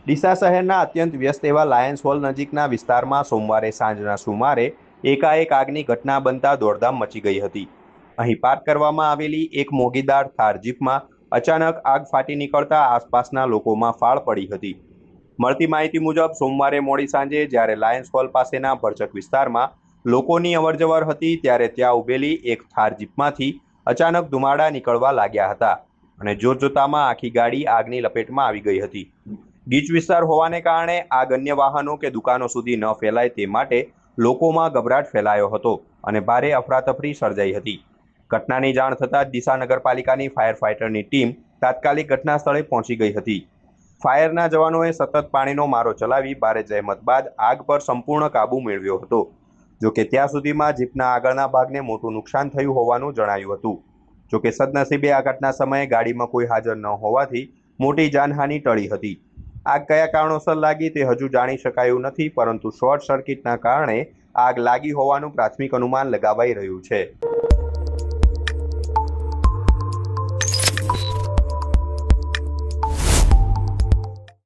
ડીસા શહેરના અત્યંત વ્યસ્ત એવા લાયન્સ હોલ નજીકના વિસ્તારમાં સોમવારે સાંજના સુમારે એકાએક આગની ઘટના બનતા દોડધામ મચી ગઈ હતી। અહીં પાર્ક કરવામાં આવેલી એક મોગીદાર થાર જીપમાં અચાનક આગ ફાટી નીકળતા આસપાસના લોકોમાં ફાળ પડી હતી। મળતી માહિતી મુજબ સોમવારે મોડી સાંજે જ્યારે લાયન્સ હોલ પાસેના ભરચક વિસ્તારમાં લોકોની અવરજવર હતી ત્યારે ત્યાં ઊભેલી એક થાર જીપમાંથી અચાનક ધુમાડા નીકળવા લાગ્યા હતા અને જોતજોતામાં આખી ગાડી આગની લપેટમાં આવી ગઈ હતી। ગીચ વિસ્તાર હોવાને કારણે આગ અન્ય વાહનો કે દુકાનો સુધી ન ફેલાય તે માટે લોકોમાં ગભરાટ ફેલાયો હતો અને ભારે અફરાતફરી સર્જાઈ હતી। ઘટનાની જાણ થતાં જ ડીસા નગરપાલિકાની ફાયર ફાઇટરની ટીમ તાત્કાલિક ઘટના સ્થળે પહોંચી ગઈ હતી। ફાયરના જવાનોએ સતત પાણીનો મારો ચલાવી ભારે જહેમત બાદ આગ પર સંપૂર્ણ કાબૂ મેળવ્યો હતો। જોકે ત્યાં સુધીમાં જીપના આગળના ભાગને મોટું નુકસાન થયું હોવાનું જણાયું હતું। જોકે સદનસીબે આ ઘટના સમયે ગાડીમાં કોઈ હાજર ન હોવાથી મોટી જાનહાનિ ટળી હતી। આગ કયા કારણોસર લાગી તે હજુ જાણી શકાયું નથી, પરંતુ શોર્ટ સર્કિટના કારણે આગ લાગી હોવાનું પ્રાથમિક અનુમાન લગાવાઈ રહ્યું છે।